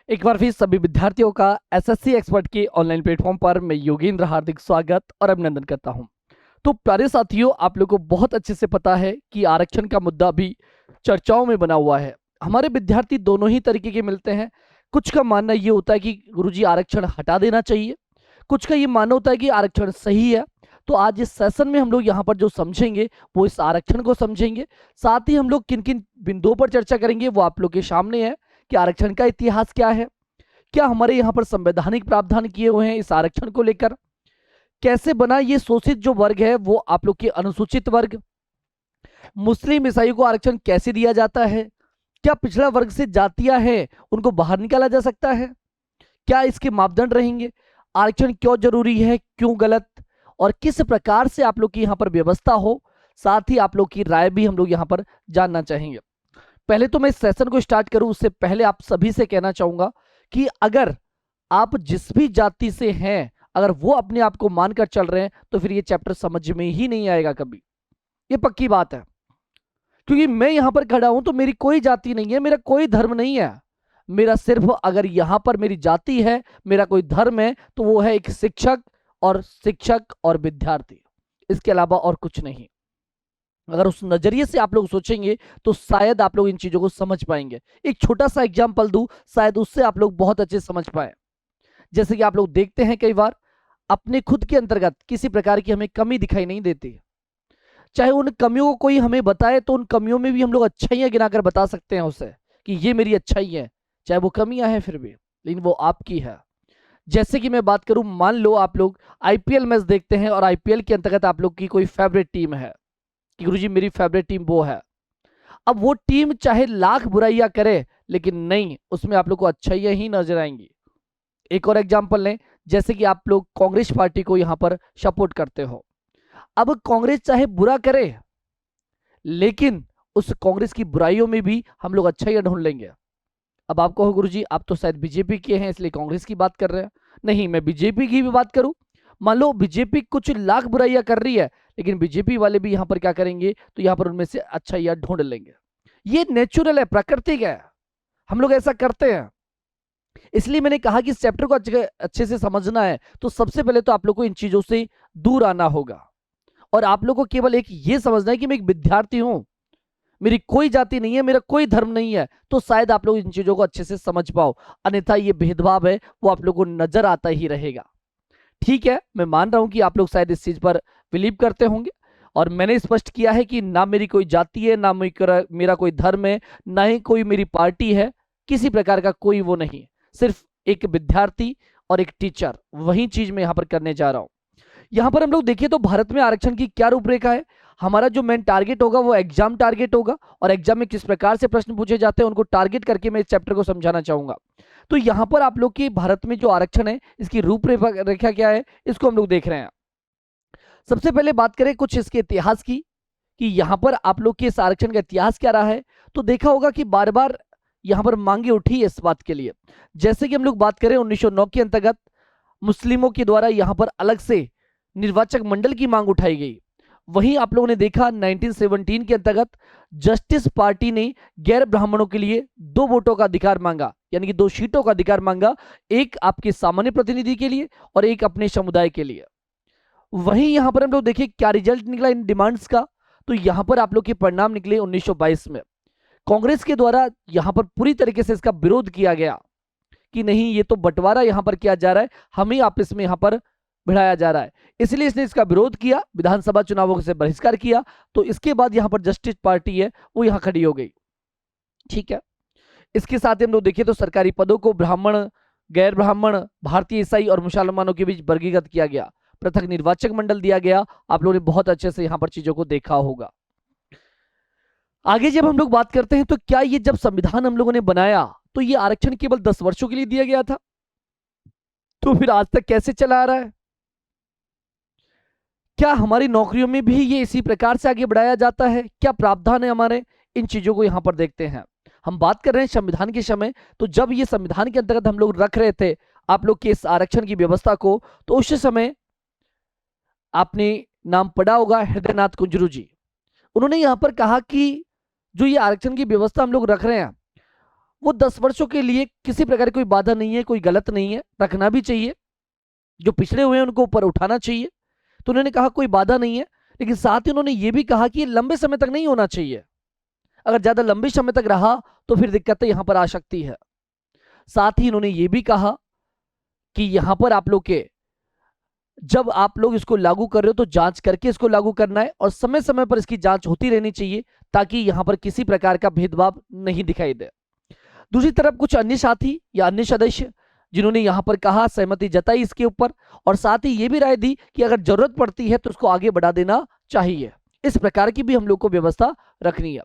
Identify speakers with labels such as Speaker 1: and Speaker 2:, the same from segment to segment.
Speaker 1: एक बार फिर सभी विद्यार्थियों का एसएससी एक्सपर्ट के ऑनलाइन प्लेटफॉर्म पर मैं योगेंद्र हार्दिक स्वागत और अभिनंदन करता हूं। तो प्यारे साथियों, आप लोगों को बहुत अच्छे से पता है कि आरक्षण का मुद्दा अभी चर्चाओं में बना हुआ है। हमारे विद्यार्थी दोनों ही तरीके के मिलते हैं। कुछ का मानना ये होता है कि गुरुजी आरक्षण हटा देना चाहिए, कुछ का ये मानना होता है कि आरक्षण सही है। तो आज इस सेशन में हम लोग यहाँ पर जो समझेंगे वो इस आरक्षण को समझेंगे। साथ ही हम लोग किन किन बिंदुओं पर चर्चा करेंगे वो आप लोग के सामने है कि आरक्षण का इतिहास क्या है, क्या हमारे यहाँ पर संवैधानिक प्रावधान किए हुए हैं इस आरक्षण को लेकर, कैसे बना ये शोषित जो वर्ग है वो आप लोग के अनुसूचित वर्ग, मुस्लिम ईसाइयों को आरक्षण कैसे दिया जाता है, क्या पिछड़ा वर्ग से जातियां हैं उनको बाहर निकाला जा सकता है, क्या इसके मापदंड रहेंगे, आरक्षण क्यों जरूरी है, क्यों गलत, और किस प्रकार से आप लोग की यहाँ पर व्यवस्था हो। साथ ही आप लोग की राय भी हम लोग यहाँ पर जानना चाहेंगे। पहले तो मैं इस सेशन को स्टार्ट करूं उससे पहले आप सभी से कहना चाहूंगा कि अगर आप जिस भी जाति से हैं, अगर वो अपने आप को मानकर चल रहे हैं तो फिर ये चैप्टर समझ में ही नहीं आएगा कभी। ये पक्की बात है, क्योंकि मैं यहां पर खड़ा हूं तो मेरी कोई जाति नहीं है, मेरा कोई धर्म नहीं है। मेरा सिर्फ अगर यहां पर मेरी जाति है, मेरा कोई धर्म है तो वो है एक शिक्षक और विद्यार्थी, इसके अलावा और कुछ नहीं। अगर उस नजरिए से आप लोग सोचेंगे तो शायद आप लोग इन चीजों को समझ पाएंगे। एक छोटा सा एग्जांपल दूं, शायद उससे आप लोग बहुत अच्छे समझ पाए। जैसे कि आप लोग देखते हैं कई बार अपने खुद के अंतर्गत किसी प्रकार की हमें कमी दिखाई नहीं देती, चाहे उन कमियों को कोई हमें बताए तो उन कमियों में भी हम लोग अच्छाइयां गिनाकर बता सकते हैं उसे कि ये मेरी अच्छाई है, चाहे वो कमियां हैं फिर भी, लेकिन वो आपकी है। जैसे कि मैं बात करूं, मान लो आप लोग आईपीएल मैच देखते हैं और आईपीएल के अंतर्गत आप लोग की कोई फेवरेट टीम है कि गुरुजी मेरी फेवरेट टीम वो है। अब वो टीम चाहे लाख बुराइयां करे लेकिन नहीं, उसमें आप लोग को अच्छाइयां ही नजर आएंगी। एक और एग्जांपल लें, जैसे कि आप लोग कांग्रेस पार्टी को यहां पर सपोर्ट करते हो। अब कांग्रेस चाहे बुरा करे लेकिन उस कांग्रेस की बुराइयों में भी हम लोग अच्छाइयां ढूंढ लेंगे। अब आप कहो गुरुजी आप तो शायद बीजेपी के हैं इसलिए कांग्रेस की बात कर रहे हैं। नहीं, मैं बीजेपी की भी बात करूं, मान लो बीजेपी कुछ लाख बुराइयां कर रही है लेकिन बीजेपी वाले भी यहां पर क्या करेंगे, तो यहां पर उनमें से अच्छाइयां ढूंढ लेंगे। ये नेचुरल है, प्राकृतिक है, हम लोग ऐसा करते हैं। इसलिए मैंने कहा कि इस चैप्टर को अच्छे से समझना है तो सबसे पहले तो आप लोग को इन चीजों से दूर आना होगा और आप लोग को केवल एक ये समझना है कि मैं एक विद्यार्थी हूं, मेरी कोई जाति नहीं है, मेरा कोई धर्म नहीं है, तो शायद आप लोग इन चीजों को अच्छे से समझ पाओ। अन्यथा ये भेदभाव है वो आप लोग को नजर आता ही रहेगा। ठीक है, मैं मान रहा हूं कि आप लोग शायद इस चीज पर बिलीव करते होंगे और मैंने स्पष्ट किया है कि ना मेरी कोई जाति है, ना मेरा कोई धर्म है, ना ही कोई मेरी पार्टी है, किसी प्रकार का कोई वो नहीं, सिर्फ एक विद्यार्थी और एक टीचर, वही चीज मैं यहां पर करने जा रहा हूं। यहां पर हम लोग देखिए तो भारत में आरक्षण की क्या रूपरेखा है। हमारा जो मेन टारगेट होगा वो एग्जाम टारगेट होगा और एग्जाम में किस प्रकार से प्रश्न पूछे जाते हैं उनको टारगेट करके मैं इस चैप्टर को समझाना चाहूंगा। तो यहां पर आप लोग की भारत में जो आरक्षण है इसकी रूपरेखा क्या है, इसको हम लोग देख रहे हैं। सबसे पहले बात करें कुछ इसके इतिहास की कि यहां पर आप लोग के इस आरक्षण का इतिहास क्या रहा है। तो देखा होगा कि बार बार यहां पर मांगे उठी है इस बात के लिए। जैसे कि हम लोग बात करें 1909 के अंतर्गत मुस्लिमों के द्वारा यहां पर अलग से निर्वाचक मंडल की मांग उठाई गई। वहीं आप लोगों ने देखा 1917 के अंतर्गत जस्टिस पार्टी ने गैर ब्राह्मणों के लिए 2 वोटों का अधिकार मांगा, यानी कि 2 सीटों का अधिकार मांगा, एक आपके सामान्य प्रतिनिधि के लिए और एक अपने समुदाय के लिए। वहीं यहां पर हम लोग देखिए क्या रिजल्ट निकला इन डिमांड्स का। तो यहां पर आप लोग के परिणाम निकले 1922 में। कांग्रेस के द्वारा यहां पर पूरी तरीके से इसका विरोध किया गया कि नहीं, ये तो बंटवारा यहां पर किया जा रहा है, हम ही आपस में यहां पर भिड़ाया जा रहा है, इसलिए इसने इसका विरोध किया, विधानसभा चुनावों से बहिष्कार किया। तो इसके बाद यहां पर जस्टिस पार्टी है वो यहां खड़ी हो गई। ठीक है, इसके साथ ही हम लोग देखिए तो सरकारी पदों को ब्राह्मण, गैर ब्राह्मण, भारतीय ईसाई और मुसलमानों के बीच वर्गीकृत किया गया, पृथक निर्वाचक मंडल दिया गया। आप लोगों ने बहुत अच्छे से यहां पर चीजों को देखा होगा। आगे जब हम लोग बात करते हैं तो क्या ये जब संविधान हम लोगों ने बनाया तो ये आरक्षण केवल 10 वर्षों के लिए दिया गया था, तो फिर आज तक कैसे चला आ रहा है? क्या हमारी नौकरियों में भी ये इसी प्रकार से आगे बढ़ाया जाता है? क्या प्रावधान है हमारे? इन चीजों को यहां पर देखते हैं। हम बात कर रहे हैं संविधान के समय, तो जब ये संविधान के अंतर्गत हम लोग रख रहे थे आप लोग के इस आरक्षण की व्यवस्था को, तो उस समय आपने नाम पढ़ा होगा हृदयनाथ कुंजरू जी। उन्होंने यहां पर कहा कि जो ये आरक्षण की व्यवस्था हम लोग रख रहे हैं वो 10 वर्षों के लिए किसी प्रकार की कोई बाधा नहीं है, कोई गलत नहीं है, रखना भी चाहिए। जो पिछड़े हुए हैं उनको ऊपर उठाना चाहिए। तो उन्होंने कहा कोई बाधा नहीं है, लेकिन साथ ही उन्होंने ये भी कहा कि ये लंबे समय तक नहीं होना चाहिए। अगर ज्यादा लंबे समय तक रहा तो फिर दिक्कतें यहां पर आ सकती है। साथ ही इन्होंने ये भी कहा कि यहां पर आप लोग के जब आप लोग इसको लागू कर रहे हो तो जांच करके इसको लागू करना है और समय समय पर इसकी जांच होती रहनी चाहिए, ताकि यहां पर किसी प्रकार का भेदभाव नहीं दिखाई दे। दूसरी तरफ कुछ अन्य साथी या अन्य सदस्य जिन्होंने यहां पर कहा, सहमति जताई इसके ऊपर, और साथ ही ये भी राय दी कि अगर जरूरत पड़ती है तो उसको आगे बढ़ा देना चाहिए। इस प्रकार की भी हम लोग को व्यवस्था रखनी है।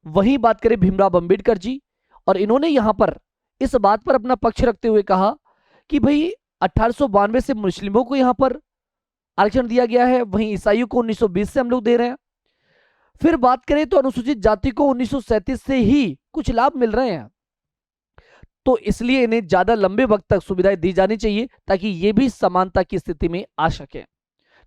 Speaker 1: वहीं बात करें भीमराव अंबेडकर जी, और इन्होंने यहां पर इस बात पर अपना पक्ष रखते हुए कहा कि भाई 1892 से मुस्लिमों को यहां पर आरक्षण दिया गया है, वहीं ईसाइयों को 1920 से हम लोग दे रहे हैं। फिर बात करें तो अनुसूचित जाति को 1937 से ही कुछ लाभ मिल रहे हैं, तो इसलिए इन्हें ज्यादा लंबे वक्त तक सुविधाएं दी जानी चाहिए ताकि ये भी समानता की स्थिति में आ सके।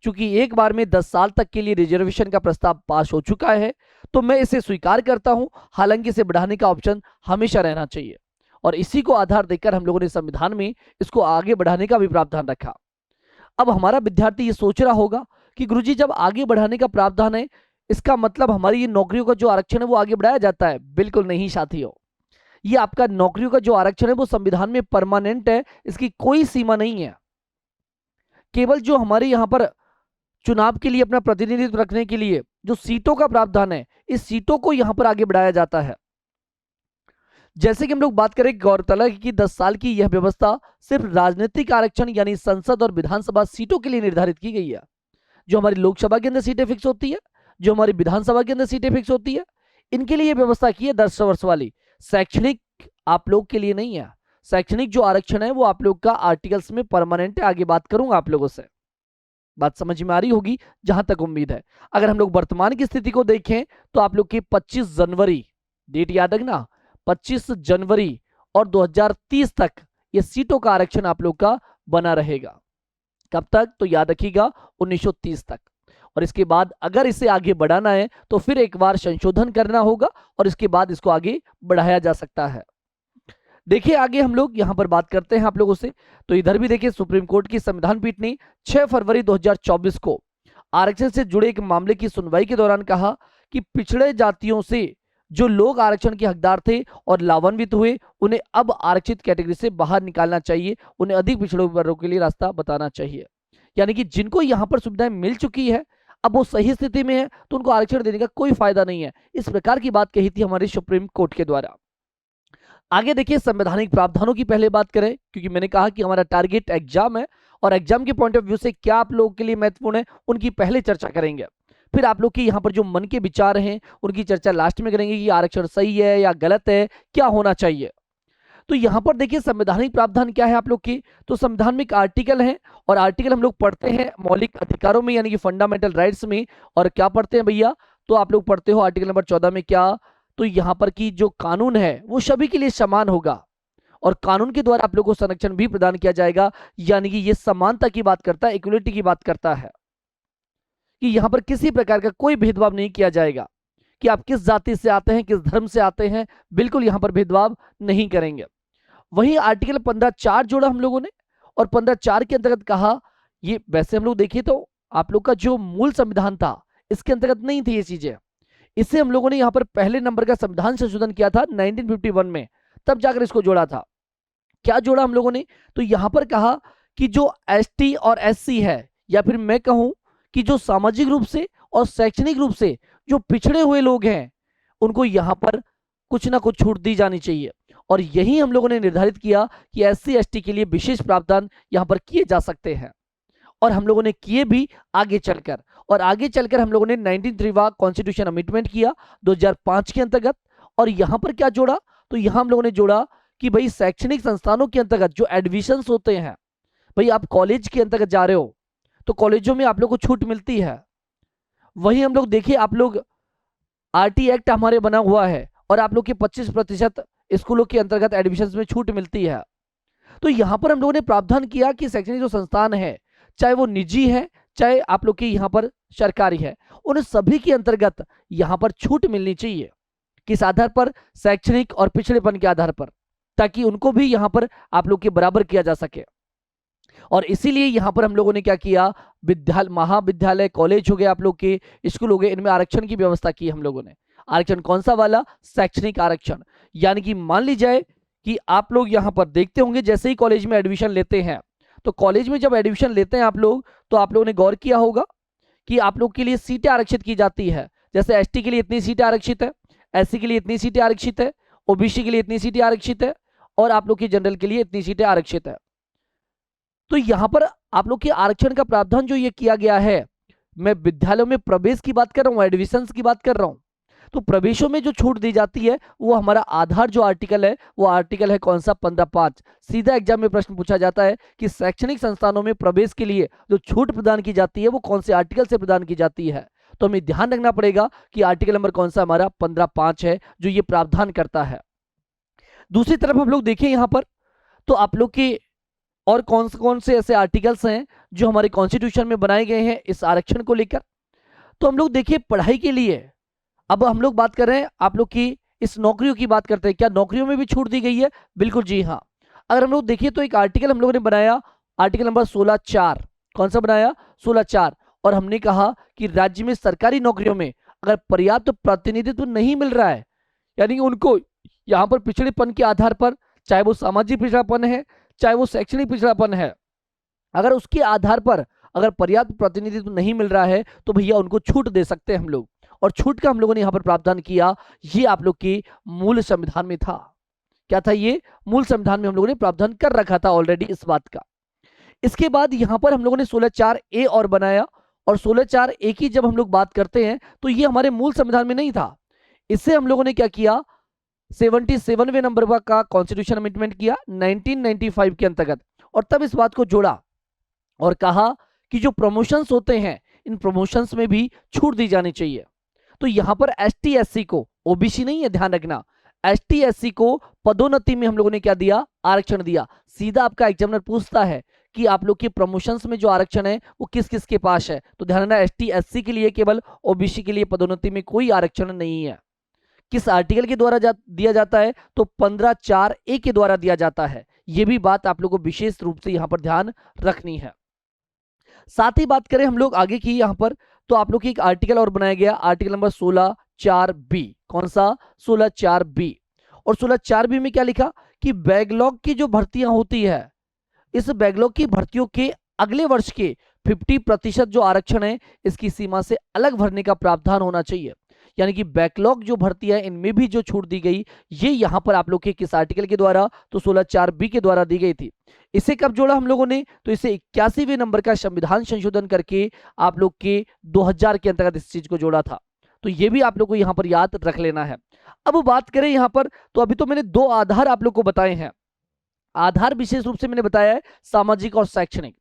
Speaker 1: चूंकि एक बार में 10 साल तक के लिए रिजर्वेशन का प्रस्ताव पास हो चुका है, तो मैं इसे स्वीकार करता हूं, हालांकि इसे बढ़ाने का ऑप्शन हमेशा रहना चाहिए, और इसी को आधार देकर हम लोगों ने संविधान में इसको आगे बढ़ाने का भी प्रावधान रखा। अब हमारा विद्यार्थी ये सोच रहा होगा कि गुरुजी जब आगे बढ़ाने का प्रावधान है, इसका मतलब हमारी ये नौकरियों का जो आरक्षण है वो आगे बढ़ाया जाता है? बिल्कुल नहीं साथियों, ये आपका नौकरियों का जो आरक्षण है वो संविधान में परमानेंट है, इसकी कोई सीमा नहीं है। केवल जो हमारे यहाँ पर चुनाव के लिए अपना प्रतिनिधित्व रखने के लिए जो सीटों का प्रावधान है, इस सीटों को यहां पर आगे बढ़ाया जाता है। जैसे कि हम लोग बात करें, गौरतलब है कि 10 साल की यह व्यवस्था सिर्फ राजनीतिक आरक्षण यानी संसद और विधानसभा सीटों के लिए निर्धारित की गई है। जो हमारी लोकसभा के अंदर सीटें फिक्स होती है, जो हमारी विधानसभा के अंदर सीटें फिक्स होती है, इनके लिए व्यवस्था की है 10 वर्ष वाली। शैक्षणिक आप लोग के लिए नहीं है। शैक्षणिक जो आरक्षण है वो आप लोग का आर्टिकल्स में परमानेंट है। आगे बात करूंगा आप लोगों से, बात समझ में आ रही होगी जहां तक उम्मीद है। अगर हम लोग वर्तमान की स्थिति को देखें तो आप लोग की 25 जनवरी, डेट याद रखना, 25 जनवरी और 2030 तक ये सीटों का आरक्षण आप लोग का बना रहेगा। कब तक? तो याद रखिएगा 1930 तक। और इसके बाद अगर इसे आगे बढ़ाना है तो फिर एक बार संशोधन करना होगा और इसके बाद इसको आगे बढ़ाया जा सकता है। देखिए आगे हम लोग यहां पर बात करते हैं आप लोगों से। तो इधर भी देखिए, सुप्रीम कोर्ट की संविधान पीठ ने 6 फरवरी 2024 को आरक्षण से जुड़े एक मामले की सुनवाई के दौरान कहा कि पिछड़े जातियों से जो लोग आरक्षण के हकदार थे और लाभान्वित हुए, उन्हें अब आरक्षित कैटेगरी से बाहर निकालना चाहिए, उन्हें अधिक पिछड़े वर्गों के लिए रास्ता बताना चाहिए। यानी कि जिनको यहां पर सुविधाएं मिल चुकी है, अब वो सही स्थिति में है, तो उनको आरक्षण देने का कोई फायदा नहीं है। इस प्रकार की बात कही थी हमारे सुप्रीम कोर्ट के द्वारा। आगे देखिए, संवैधानिक प्रावधानों की पहले बात करें, क्योंकि मैंने कहा कि हमारा टारगेट एग्जाम है और एग्जाम के पॉइंट ऑफ व्यू से क्या आप लोगों के लिए महत्वपूर्ण है उनकी पहले चर्चा करेंगे। फिर आप लोग की यहाँ पर जो मन के विचार हैं उनकी चर्चा लास्ट में करेंगे कि आरक्षण सही है या गलत है, क्या होना चाहिए। तो यहाँ पर देखिए संवैधानिक प्रावधान क्या है आप लोग की। तो संविधान में एक आर्टिकल है और आर्टिकल हम लोग पढ़ते हैं मौलिक अधिकारों में यानी कि फंडामेंटल राइट्स में। और क्या पढ़ते हैं भैया? तो आप लोग पढ़ते हो आर्टिकल नंबर 14 में क्या, तो यहाँ पर की जो कानून है वो सभी के लिए समान होगा और कानून के द्वारा आप लोग को संरक्षण भी प्रदान किया जाएगा। यानी कि ये समानता की बात करता है, इक्वलिटी की बात करता है कि यहाँ पर किसी प्रकार का कोई भेदभाव नहीं किया जाएगा कि आप किस जाति से आते हैं, किस धर्म से आते हैं, बिल्कुल यहाँ पर भेदभाव नहीं करेंगे। वहीं आर्टिकल 15(4) जोड़ा हम लोगों ने और 15(4) के अंतर्गत कहा, ये वैसे हम लोग देखिए तो आप लोग का जो मूल संविधान था इसके अंतर्गत नहीं थी ये चीजें। इससे हम लोगों ने यहाँ पर पहले नंबर का संविधान संशोधन किया था 1951 में, तब जाकर इसको जोड़ा था। क्या जोड़ा हम लोगों ने? तो यहाँ पर कहा कि जो एसटी और एससी है, या फिर मैं कहूं कि जो सामाजिक रूप से और शैक्षणिक रूप से जो पिछड़े हुए लोग हैं, उनको यहाँ पर कुछ ना कुछ छूट दी जानी चाहिए। और यही हम लोगों ने निर्धारित किया कि एससी एसटी के लिए विशेष प्रावधान यहाँ पर किए जा सकते हैं और हम लोगों ने किए भी आगे चलकर। और आगे चलकर हम लोगों ने 1993 कॉन्स्टिट्यूशन अमेंडमेंट किया 2005 के अंतर्गत। और यहाँ पर क्या जोड़ा? तो यहाँ हम लोगों ने जोड़ा कि भाई शैक्षणिक संस्थानों के अंतर्गत जो एडमिशंस होते हैं, भाई आप कॉलेज के अंतर्गत जा रहे हो तो कॉलेजों में आप लोग को छूट मिलती है। वही हम लोग देखिए, आप लोग आरटी एक्ट हमारे बना हुआ है और आप लोग के 25% स्कूलों के अंतर्गत एडमिशंस में छूट मिलती है। तो यहाँ पर हम लोगों ने प्रावधान किया कि शैक्षणिक जो संस्थान है, चाहे वो निजी है चाहे आप लोग की यहाँ पर सरकारी है, उन सभी के अंतर्गत यहाँ पर छूट मिलनी चाहिए। किस आधार पर? शैक्षणिक और पिछड़ेपन के आधार पर, ताकि उनको भी यहाँ पर आप लोग के बराबर किया जा सके। और इसीलिए यहाँ पर हम लोगों ने क्या किया, विद्यालय, महाविद्यालय, कॉलेज हो गए, आप लोग के स्कूल हो गए, इनमें आरक्षण की व्यवस्था की हम लोगों ने। आरक्षण कौन सा वाला? शैक्षणिक आरक्षण। यानी कि मान लीजिए कि आप लोग यहाँ पर देखते होंगे, जैसे ही कॉलेज में एडमिशन लेते हैं, तो कॉलेज में जब एडमिशन लेते हैं आप लोग, तो आप लोगों ने गौर किया होगा कि आप लोग के लिए सीटें आरक्षित की जाती है। जैसे एसटी के लिए इतनी सीटें आरक्षित है, एससी के लिए इतनी सीटें आरक्षित है, ओबीसी के लिए इतनी सीटें आरक्षित है, और आप लोग की जनरल के लिए इतनी सीटें आरक्षित है। तो यहां पर आप लोग के आरक्षण का प्रावधान जो ये किया गया है, मैं विद्यालयों में प्रवेश की बात कर रहा हूं, एडमिशंस की बात कर रहा हूं। तो प्रवेशों में जो छूट दी जाती है वो हमारा आधार जो आर्टिकल है, वो आर्टिकल है कौन सा? 15(5). सीधा एग्जाम में प्रश्न पूछा जाता है कि शैक्षणिक संस्थानों में प्रवेश के लिए जो छूट प्रदान की जाती है वो कौन से आर्टिकल से प्रदान की जाती है। तो हमें ध्यान रखना पड़ेगा कि आर्टिकल नंबर कौन सा? हमारा 15(5) है, जो ये प्रावधान करता है। दूसरी तरफ हम लोग देखें यहाँ पर, तो आप लोग के और कौन से ऐसे आर्टिकल्स हैं जो हमारे कॉन्स्टिट्यूशन में बनाए गए हैं इस आरक्षण को लेकर। तो हम लोग देखिए, पढ़ाई के लिए अब हम लोग बात कर रहे हैं, आप लोग की इस नौकरियों की बात करते हैं, क्या नौकरियों में भी छूट दी गई है? बिल्कुल जी हाँ। अगर हम लोग देखिए तो एक आर्टिकल हम लोगों ने बनाया, आर्टिकल नंबर 16(4). कौन सा बनाया? 16(4). और हमने कहा कि राज्य में सरकारी नौकरियों में अगर पर्याप्त प्रतिनिधित्व नहीं मिल रहा है, यानी कि उनको यहाँ पर पिछड़ेपन के आधार पर, चाहे वो सामाजिक पिछड़ापन है, चाहे वो शैक्षणिक पिछड़ापन है, अगर उसके आधार पर अगर पर्याप्त प्रतिनिधित्व नहीं मिल रहा है, तो भैया उनको छूट दे सकते हैं हम लोग। और छूट का हम लोगों ने यहाँ पर प्रावधान किया, ये आप लोग की मूल संविधान में था। क्या था ये? मूल संविधान में हम लोगों ने प्रावधान कर रखा था ऑलरेडी इस बात का। इसके बाद यहाँ पर हम लोगों ने 16(4)A और बनाया, और 16(4)A की जब हम लोग बात करते हैं तो ये हमारे मूल संविधान में नहीं था। इससे हम लोगों ने क्या किया, 77वें नंबर का कॉन्स्टिट्यूशन अमेंडमेंट किया 1995 के अंतर्गत, और तब इस बात को जोड़ा और कहा कि जो प्रमोशंस होते हैं, इन प्रमोशंस में भी छूट दी जानी चाहिए। तो यहां पर एसटी एससी को, ओबीसी नहीं है, ध्यान रखना, एसटी एससी को पदोन्नति में हम लोगों ने क्या दिया? आरक्षण दिया। सीधा आपका एग्जामिनर पूछता है कि आप लोग के प्रमोशंस में जो आरक्षण है वो किस किस के पास है, तो ध्यान रखना, एसटी एससी के लिए केवल, ओबीसी के लिए पदोन्नति में कोई आरक्षण नहीं है। किस आर्टिकल के द्वारा दिया जाता है? तो 15(4)A के द्वारा दिया जाता है। यह भी बात आप लोगों को विशेष रूप से यहां पर ध्यान रखनी है। साथ ही बात करें हम लोग आगे की यहां पर, तो आप लोग की एक आर्टिकल और बनाया गया, आर्टिकल नंबर 16(4)B। कौन सा? 16(4)B। और 16(4)B में क्या लिखा कि बैकलॉग की जो भर्तियां होती है, इस बैकलॉग की भर्तियों के अगले वर्ष के 50% जो आरक्षण है, इसकी सीमा से अलग भरने का प्रावधान होना चाहिए। यानी कि बैकलॉग जो भर्ती है, इनमें भी जो छूट दी गई, ये यहां पर आप लोग के किस आर्टिकल के द्वारा? तो 16(4)B के द्वारा दी गई थी। इसे कब जोड़ा हम लोगों ने? तो इसे 81वें नंबर का संविधान संशोधन करके आप लोग के 2000 के अंतर्गत इस चीज को जोड़ा था। तो ये भी आप लोग को यहां पर याद रख लेना है। अब बात करें यहां पर, तो अभी तो मैंने 2 आधार आप लोग को बताए हैं। आधार विशेष रूप से मैंने बताया है सामाजिक और शैक्षणिक,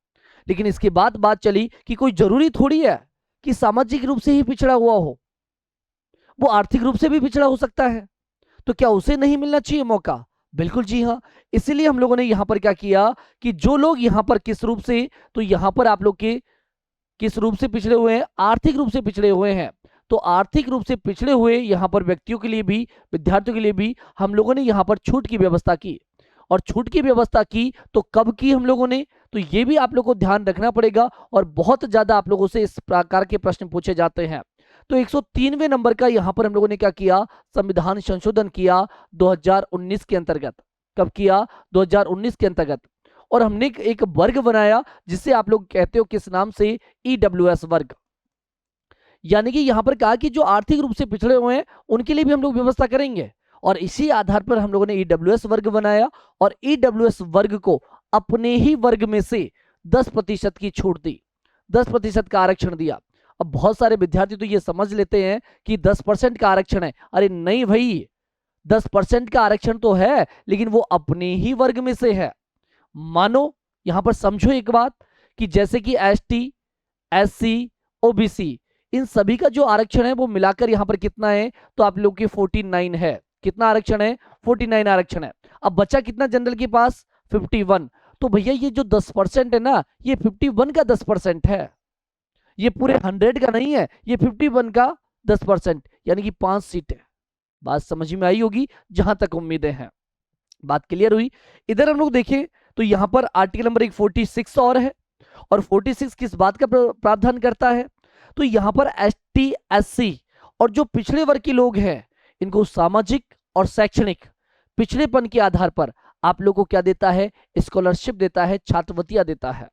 Speaker 1: लेकिन इसके बाद बात चली कि कोई जरूरी थोड़ी है कि सामाजिक रूप से ही पिछड़ा हुआ हो, वो आर्थिक रूप से भी पिछड़ा हो सकता है। तो क्या उसे नहीं मिलना चाहिए मौका? बिल्कुल जी हाँ। इसीलिए हम लोगों ने यहां पर क्या किया कि जो लोग यहां पर किस रूप से, तो यहां पर आप लोग के किस रूप से पिछड़े हुए हैं? आर्थिक रूप से पिछड़े हुए हैं। तो आर्थिक रूप से पिछड़े हुए यहां पर व्यक्तियों के लिए भी, विद्यार्थियों के लिए भी हम लोगों ने यहां पर छूट की व्यवस्था की। और छूट की व्यवस्था की तो कब की हम लोगों ने? तो ये भी आप लोगों को ध्यान रखना पड़ेगा, और बहुत ज्यादा आप लोगों से इस प्रकार के प्रश्न पूछे जाते हैं। तो 103वें नंबर का यहां पर हम लोगों ने क्या किया? संविधान संशोधन किया 2019 के अंतर्गत। कब किया? 2019 के अंतर्गत। और हमने एक वर्ग बनाया जिसे आप लोग कहते हो किस नाम से? ईडब्ल्यूएस वर्ग। यानी कि यहां पर कहा कि जो आर्थिक रूप से पिछड़े हुए हैं उनके लिए भी हम लोग व्यवस्था करेंगे, और इसी आधार पर हम लोगों ने ईडब्ल्यूएस वर्ग बनाया, और ईडब्ल्यूएस वर्ग को अपने ही वर्ग में से 10% की छूट दी, 10% का आरक्षण दिया। अब बहुत सारे विद्यार्थी तो ये समझ लेते हैं कि 10% का आरक्षण है। अरे नहीं भाई, 10% का आरक्षण तो है, लेकिन वो अपने ही वर्ग में से है। मानो यहां पर समझो एक बात कि जैसे कि एसटी, एससी, ओबीसी, इन सभी का जो आरक्षण है वो मिलाकर यहां पर कितना है? तो आप लोग के 49 है। कितना आरक्षण है? 49 आरक्षण है। अब बचा कितना जनरल के पास? 51। तो भैया ये जो 10% है ना, ये 51 का 10% है, ये पूरे 100 का नहीं है, ये 51 का 10%, यानी कि 5 सीट है। बात समझ में आई होगी जहां तक उम्मीदें हैं। बात क्लियर हुई। इधर हम लोग देखें तो यहां पर आर्टिकल नंबर 46 और है, और 46 किस बात का प्रावधान करता है, तो यहां पर ST SC और जो पिछड़े वर्ग के लोग हैं इनको सामाजिक और शैक्षणिक पिछड़ेपन के आधार पर आप लोगों को क्या देता है, स्कॉलरशिप देता है, छात्रवृत्तियां देता है।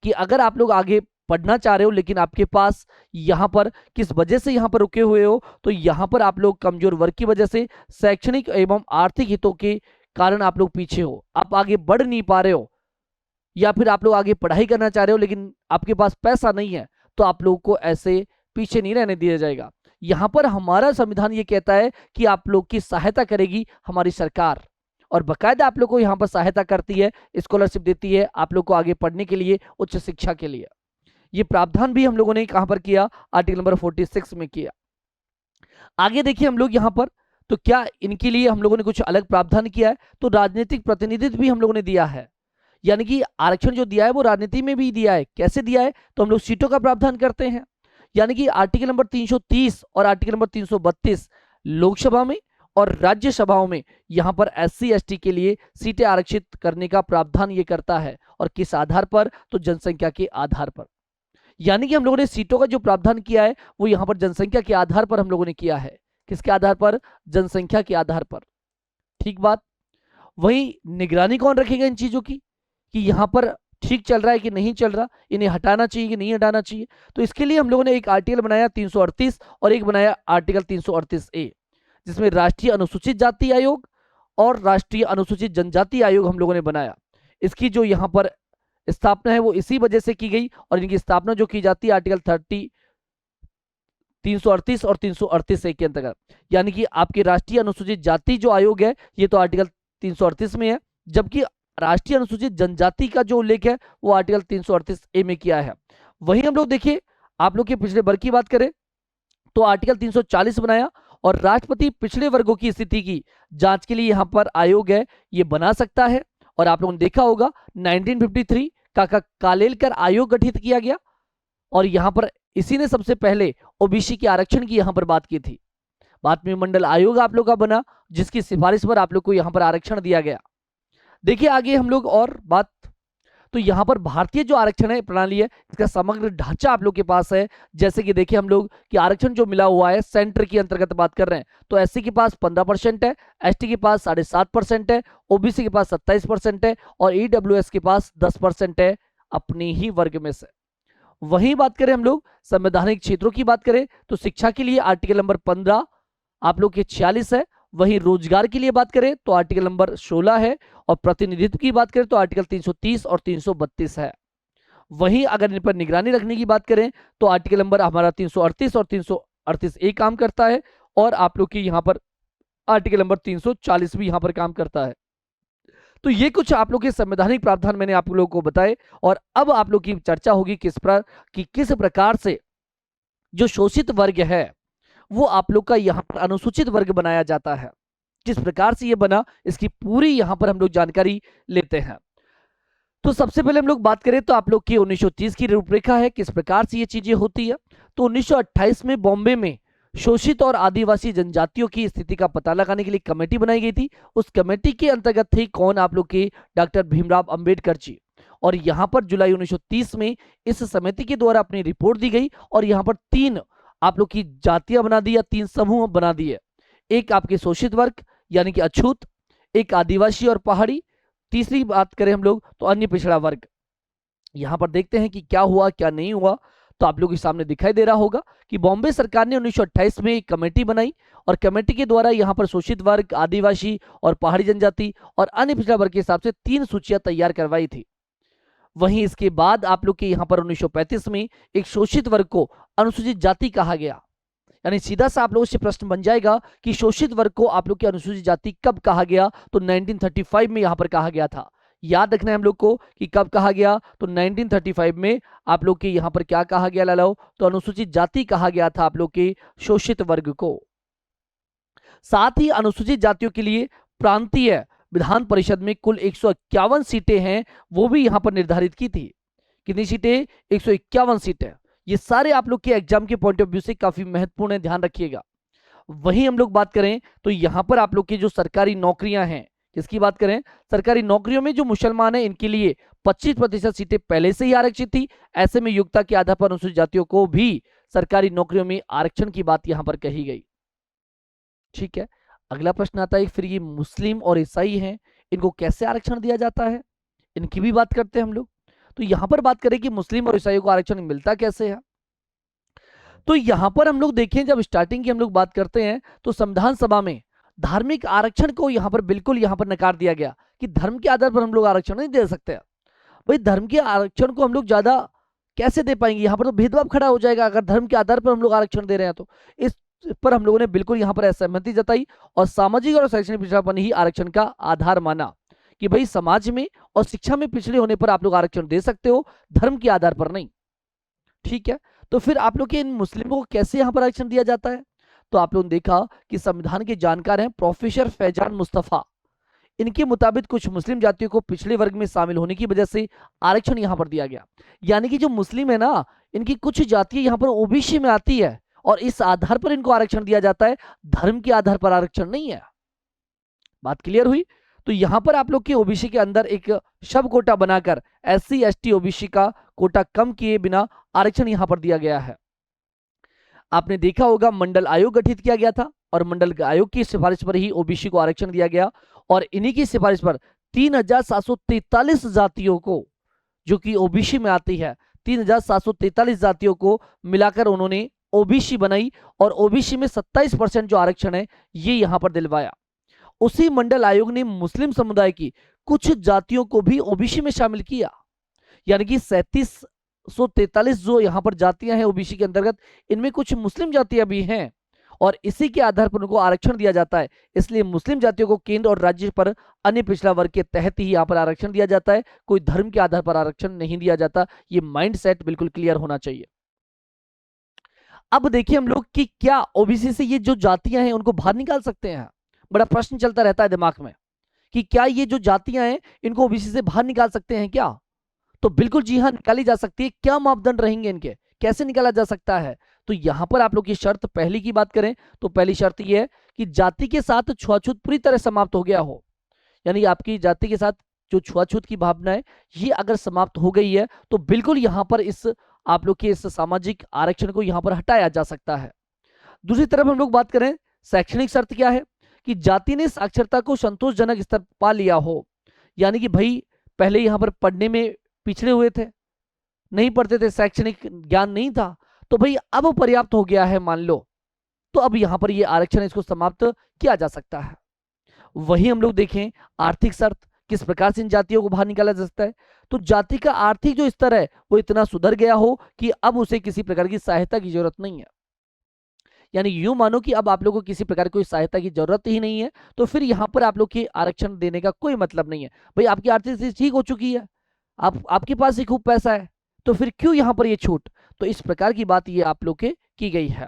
Speaker 1: कि अगर आप लोग आगे पढ़ना चाह रहे हो लेकिन आपके पास यहां पर किस वजह से यहां पर रुके हुए हो, तो यहां पर आप लोग कमजोर वर्ग की वजह से शैक्षणिक एवं आर्थिक हितों के कारण आप लोग पीछे हो, आप आगे बढ़ नहीं पा रहे हो, या फिर आप लोग आगे पढ़ाई करना चाह रहे हो लेकिन आपके पास पैसा नहीं है, तो आप लोगों को ऐसे पीछे नहीं रहने दिया जाएगा। यहां पर हमारा संविधान ये कहता है कि आप लोग की सहायता करेगी हमारी सरकार, और बकायदा आप लोग को यहां पर सहायता करती है, स्कॉलरशिप देती है आप लोग को आगे पढ़ने के लिए, उच्च शिक्षा के लिए। ये प्रावधान भी हम लोगों ने कहां पर किया, आर्टिकल नंबर 46 में किया। आगे देखिए हम लोग यहां पर, तो क्या इनके लिए हम लोगों ने कुछ अलग प्रावधान किया है, तो राजनीतिक प्रतिनिधित्व भी हम लोगों ने दिया है। यानी कि आरक्षण जो दिया है वो राजनीति में भी दिया है। कैसे दिया है, तो हम लोग सीटों का प्रावधान करते हैं। यानी कि आर्टिकल नंबर 330 और आर्टिकल नंबर 332 लोकसभा में और राज्यसभाओं में यहां पर SC ST के लिए सीटें आरक्षित करने का प्रावधान ये करता है। और किस आधार पर, तो जनसंख्या के आधार पर। यानी कि हम लोगों ने सीटों का जो प्रावधान किया है वो यहां पर जनसंख्या के आधार पर हम लोगों ने किया है। किसके आधार पर, जनसंख्या के आधार पर। ठीक बात। वही निगरानी कौन रखेगा इन चीजों की, कि यहां पर ठीक चल रहा है कि नहीं चल रहा, इन्हें हटाना चाहिए कि नहीं हटाना चाहिए। तो इसके लिए हम लोगों ने एक आर्टिकल बनाया 338 और एक बनाया आर्टिकल 338A, जिसमें राष्ट्रीय अनुसूचित जाति आयोग और राष्ट्रीय अनुसूचित जनजाति आयोग हम लोगों ने बनाया। इसकी जो यहाँ पर स्थापना है वो इसी वजह से की गई, और इनकी स्थापना जो की जाती है आर्टिकल 338 और 338A के अंतर्गत। यानी कि आपकी राष्ट्रीय अनुसूचित जाति जो आयोग है ये तो आर्टिकल 338 में है, जबकि राष्ट्रीय अनुसूचित जनजाति का जो उल्लेख है वो आर्टिकल 338A में किया है। वहीं हम लोग देखिए आप लोग के पिछड़े वर्ग की बात करें तो आर्टिकल 340 बनाया, और राष्ट्रपति पिछड़े वर्गों की स्थिति की जांच के लिए यहां पर आयोग है ये बना सकता है। और आप लोगों ने देखा होगा 1953 का कालेलकर आयोग गठित किया गया, और यहां पर इसी ने सबसे पहले ओबीसी के आरक्षण की यहां पर बात की थी। बाद में मंडल आयोग आप लोग का बना, जिसकी सिफारिश पर आप लोग को यहां पर आरक्षण दिया गया। देखिए आगे हम लोग और बात, तो यहां पर भारतीय जो आरक्षण है प्रणाली है इसका समग्र ढांचा आप लोग के पास है। जैसे कि देखिए हम लोग कि आरक्षण जो मिला हुआ है सेंटर के अंतर्गत बात कर रहे हैं, तो SC के पास 15% है, ST के पास 7.5% है, OBC के पास 27% है, और EWS के पास 10% है अपनी ही वर्ग में से। वहीं बात करें हम लोग संवैधानिक क्षेत्रों की बात करें तो शिक्षा के लिए आर्टिकल नंबर 15 आप लोग के 46 है। वहीं रोजगार के लिए बात करें तो आर्टिकल नंबर 16 है, और प्रतिनिधित्व की बात करें तो आर्टिकल 330 और 332 है। वहीं अगर इन पर निगरानी रखने की बात करें तो आर्टिकल नंबर हमारा 338 और 338A काम करता है, और आप लोग की यहाँ पर आर्टिकल नंबर 340 भी यहाँ पर काम करता है। तो ये कुछ आप लोग के संवैधानिक प्रावधान मैंने आप लोगों को बताए, और अब आप लोग की चर्चा होगी किस प्रकार से जो शोषित वर्ग है वो आप लोग का यहाँ पर अनुसूचित वर्ग बनाया जाता है। किस प्रकार से ये बना इसकी पूरी यहाँ पर हम लोग जानकारी लेते हैं। तो सबसे पहले हम लोग बात करें तो आप लोग की 1930 की रूपरेखा है, किस प्रकार से ये चीजें होती है। तो 1928 में बॉम्बे में शोषित और आदिवासी जनजातियों की स्थिति का पता लगाने के लिए कमेटी बनाई गई थी। उस कमेटी के अंतर्गत थे कौन, आप लोग के डॉक्टर भीमराव अंबेडकर जी। और यहाँ पर जुलाई 1930 में इस समिति के द्वारा अपनी रिपोर्ट दी गई, और यहाँ पर 3 आप लोग की जातियां बना दी या 3 समूह बना दिए। एक आपके शोषित वर्ग यानी कि अछूत, एक आदिवासी और पहाड़ी, तीसरी बात करें हम लोग तो अन्य पिछड़ा वर्ग। यहां पर देखते हैं कि क्या हुआ क्या नहीं हुआ। तो आप लोगों के सामने दिखाई दे रहा होगा कि बॉम्बे सरकार ने 1928 में एक कमेटी बनाई, और कमेटी के द्वारा यहां पर शोषित वर्ग, आदिवासी और पहाड़ी जनजाति और अन्य पिछड़ा वर्ग के हिसाब से 3 सूचियां तैयार करवाई थी। वहीं इसके बाद आप लोग के यहाँ पर 1935 में एक शोषित वर्ग को अनुसूचित जाति कहा गया। यानी सीधा सा आप लोगों से प्रश्न बन जाएगा कि शोषित वर्ग को आप लोग की अनुसूचित जाति कब कहा गया, तो 1935 में यहाँ पर कहा गया था। याद रखना है हम लोग को कि कब कहा गया, तो 1935 में आप लोग के यहाँ पर क्या कहा गया लालाओ, तो अनुसूचित जाति कहा गया था आप लोग के शोषित वर्ग को। साथ ही अनुसूचित जातियों के लिए प्रांतीय विधान परिषद में कुल 151 सीटें हैं, वो भी यहां पर निर्धारित की थी। कितनी सीटें, 151 सीटें। ये सारे आप लोग के एग्जाम के पॉइंट ऑफ व्यू से काफी महत्वपूर्ण है, ध्यान रखिएगा। वहीं हम लोग बात करें तो यहाँ पर आप लोग की जो सरकारी नौकरियां हैं, किसकी बात करें, सरकारी नौकरियों में जो मुसलमान है इनके लिए 25% सीटें पहले से ही आरक्षित थी। ऐसे में योग्यता के आधार पर अनुसूचित जातियों को भी सरकारी नौकरियों में आरक्षण की बात यहां पर कही गई। ठीक है, अगला प्रश्न आता है फिर ये मुस्लिम और ईसाई हैं, इनको कैसे आरक्षण दिया जाता है, इनकी भी बात करते हैं हम लोग। तो यहां पर बात करें कि मुस्लिम और ईसाइयों को आरक्षण मिलता कैसे है, तो यहां पर हम लोग देखें, जब स्टार्टिंग की हम लोग बात करते हैं तो संविधान सभा में धार्मिक आरक्षण को यहां पर बिल्कुल यहां पर नकार दिया गया कि धर्म के आधार पर हम लोग आरक्षण नहीं दे सकते। भाई धर्म के आरक्षण को हम लोग ज्यादा कैसे दे पाएंगे, यहाँ पर तो भेदभाव खड़ा हो जाएगा अगर धर्म के आधार पर हम लोग आरक्षण दे रहे हैं। तो इस पर हम लोगों ने बिल्कुल यहाँ पर असहमति जताई और सामाजिक और शैक्षणिक पिछड़ापन ही आरक्षण का आधार माना कि भाई समाज में और शिक्षा में पिछड़े होने पर आप लोग आरक्षण दे सकते हो, धर्म के आधार पर नहीं। ठीक है, तो फिर आप लोग के इन मुस्लिमों को कैसे यहाँ पर आरक्षण दिया जाता है, तो आप लोगों ने देखा कि संविधान के जानकार हैं प्रोफेसर फैजान मुस्तफा, इनके मुताबिक कुछ मुस्लिम जातियों को पिछड़े वर्ग में शामिल होने की वजह से आरक्षण यहां पर दिया गया। यानी कि जो मुस्लिम है ना, इनकी कुछ जातियां यहां पर ओबीसी में आती है और इस आधार पर इनको आरक्षण दिया जाता है, धर्म के आधार पर आरक्षण नहीं है। बात क्लियर हुई। तो यहां पर आप लोग के ओबीसी के अंदर एक शब कोटा बनाकर SC ST ओबीसी का कोटा कम किए बिना आरक्षण यहां पर दिया गया है। आपने देखा होगा मंडल आयोग गठित किया गया था और मंडल आयोग की सिफारिश पर ही ओबीसी को आरक्षण दिया गया और इन्हीं की सिफारिश पर 3743 जातियों को, जो कि ओबीसी में आती है, 3743 जातियों को मिलाकर उन्होंने ओबीसी बनाई और ओबीसी में 27% जो आरक्षण है ये यहां पर दिलवाया। उसी मंडल आयोग ने मुस्लिम समुदाय की कुछ जातियों को भी ओबीसी में शामिल किया, यानी कि 3743 जो यहां पर जातियां हैं ओबीसी के अंतर्गत, इनमें कुछ मुस्लिम जातियां भी हैं और इसी के आधार पर उनको आरक्षण दिया जाता है। इसलिए मुस्लिम जातियों को केंद्र और राज्य पर अन्य पिछड़ा वर्ग के तहत ही यहाँ पर आरक्षण दिया जाता है, कोई धर्म के आधार पर आरक्षण नहीं दिया जाता। ये माइंडसेट बिल्कुल क्लियर होना चाहिए। अब देखिए हम लोग कि क्या ओबीसी से ये जो जातियां हैं उनको बाहर निकाल सकते हैं, बड़ा प्रश्न चलता रहता है दिमाग में कि क्या ये जो जातियां हैं इनको ओबीसी से बाहर निकाल सकते हैं क्या, तो बिल्कुल जी हाँ, निकाली जा सकती है। क्या मापदंड रहेंगे इनके, कैसे निकाला जा सकता है, तो यहां पर आप लोग की शर्त पहली की बात करें तो पहली शर्त यह है कि जाति के साथ छुआछूत पूरी तरह समाप्त हो गया हो, यानी आपकी जाति के साथ जो छुआछूत की भावना है ये अगर समाप्त हो गई है तो बिल्कुल यहां पर इस आप लोग के इस सामाजिक आरक्षण को यहां पर हटाया जा सकता है। दूसरी तरफ हम लोग बात करें शैक्षणिक शर्त क्या है कि जाति ने साक्षरता को संतोषजनक स्तर पा लिया हो, यानी कि भाई पहले यहां पर पढ़ने में पिछड़े हुए थे, नहीं पढ़ते थे, शैक्षणिक ज्ञान नहीं था, तो भाई अब पर्याप्त हो गया है मान लो, तो अब यहां पर ये आरक्षण इसको समाप्त किया जा सकता है। वही हम लोग देखें आर्थिक शर्त, किस प्रकार से इन जातियों को बाहर निकाला जा सकता है, तो जाति का आर्थिक जो स्तर है वो इतना सुधर गया हो कि अब उसे किसी प्रकार की सहायता की जरूरत नहीं है, यानी यूं मानो कि अब आप लोगों को किसी प्रकार की कोई सहायता की जरूरत ही नहीं है, तो फिर यहां पर आप लोग के आरक्षण देने का कोई मतलब नहीं है। भाई आपकी आर्थिक स्थिति ठीक हो चुकी है, आपके पास ही खूब पैसा है, तो फिर क्यों यहां पर ये छूट, तो इस प्रकार की बात ये आप लोग के की गई है।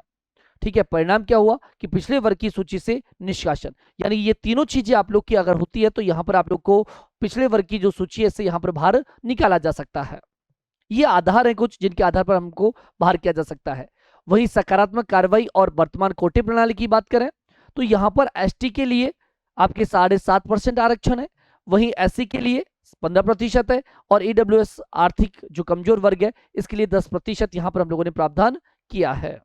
Speaker 1: ठीक है, परिणाम क्या हुआ कि पिछड़े वर्ग की सूची से निष्कासन, यानी ये तीनों चीजें आप लोग की अगर होती है तो यहां पर आप लोग को पिछड़े वर्ग की जो सूची है इससे यहां पर बाहर निकाला जा सकता है। ये आधार है कुछ जिनके आधार पर हमको बाहर किया जा सकता है। वही सकारात्मक कार्रवाई और वर्तमान कोटे प्रणाली की बात करें तो यहां पर एसटी के लिए आपके 7.5% आरक्षण है, वहीं एससी के लिए 15% है और ईडब्ल्यूएस आर्थिक जो कमजोर वर्ग है इसके लिए 10% यहां पर हम लोगों ने प्रावधान किया है।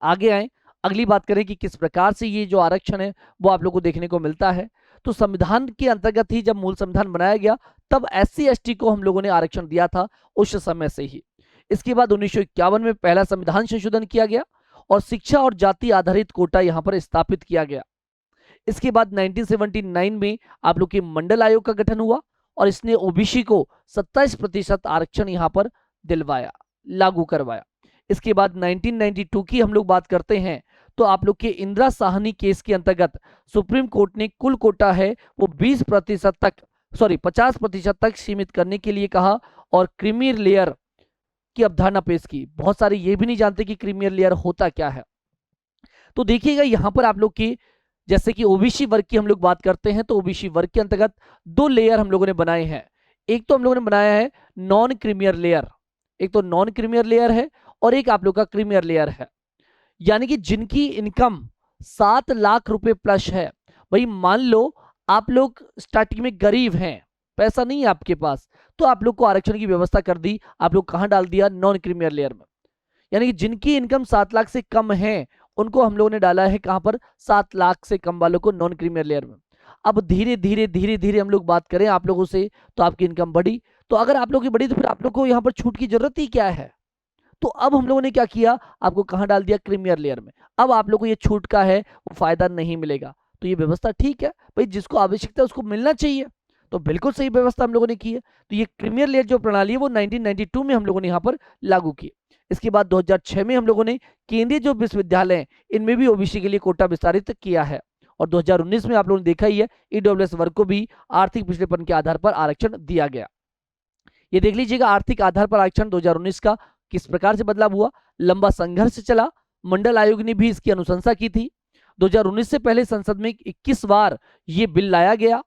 Speaker 1: आगे आए, अगली बात करें कि किस प्रकार से ये जो आरक्षण है वो आप लोग को देखने को मिलता है, तो संविधान के अंतर्गत ही जब मूल संविधान बनाया गया तब SC ST को हम लोगों ने आरक्षण दिया था उस समय से ही। इसके बाद 1951 में पहला संविधान संशोधन किया गया और शिक्षा और जाति आधारित कोटा यहां पर स्थापित किया गया। इसके बाद 1979 में आप लोग के मंडल आयोग का गठन हुआ और इसने ओबीसी को 27% आरक्षण यहां पर दिलवाया, लागू करवाया। इसके बाद 1992 की हम लोग बात करते हैं तो आप लोग के इंदिरा साहनी केस के अंतर्गत सुप्रीम कोर्ट ने कुल कोटा है वो 50% तक सीमित करने के लिए कहा और क्रीमियर लेयर की अवधारणा पेश की। बहुत सारे ये भी नहीं जानते कि क्रीमियर लेयर होता क्या है। तो देखिएगा यहां पर आप लोग की जैसे कि ओबीसी वर्ग की हम लोग बात करते हैं तो ओबीसी वर्ग के अंतर्गत 2 लेयर हम लोगों ने बनाए हैं। एक तो हम लोगों ने बनाया है नॉन क्रीमियर लेयर, एक तो नॉन क्रीमियर लेयर है और एक आप लोग का क्रीमियर लेयर है, यानी कि जिनकी इनकम 7 लाख रुपए प्लस है। भाई मान लो आप लोग स्टार्टिंग में गरीब हैं, पैसा नहीं है आपके पास, तो आप लोग को आरक्षण की व्यवस्था कर दी। आप लोग कहां डाल दिया? नॉन क्रीमियर लेयर में। यानी कि जिनकी इनकम 7 लाख से कम है उनको हम लोगों ने डाला है कहां पर? 7 लाख से कम वालों को नॉन क्रीमियर लेयर में। अब धीरे धीरे धीरे धीरे हम लोग बात करें आप लोगों से, तो आपकी इनकम बढ़ी। तो अगर आप लोगों की बढ़ी तो फिर आप लोग को यहाँ पर छूट की जरूरत ही क्या है? तो अब हम लोगों ने क्या किया? आपको कहां डाल दिया? क्रीमियर लेयर में। अब आप लोग को ये छूट का है वो फायदा नहीं मिलेगा। तो ये व्यवस्था ठीक है भाई, जिसको आवश्यकता है उसको मिलना चाहिए, तो बिल्कुल सही व्यवस्था हम लोगों ने की है। तो ये क्रीमियर लेयर जो प्रणाली है वो 1992 में हम लोगों ने यहाँ पर लागू की। इसके बाद 2006 में हम लोगों ने केंद्रीय जो विश्वविद्यालय हैं इनमें भी ओबीसी के लिए कोटा विस्तारित किया है। और 2019 में आप लोगों ने देखा ही है ईडब्ल्यूएस वर्ग को भी आर्थिक पिछड़ेपन के आधार पर आरक्षण दिया गया। ये देख लीजिएगा आर्थिक आधार पर आरक्षण 2019 का किस प्रकार से बदलाव हुआ। लंबा संघर्ष चला, मंडल आयोग ने भी इसकी अनुशंसा की थी। 2019 से पहले संसद में 21 बार ये बिल लाया गया।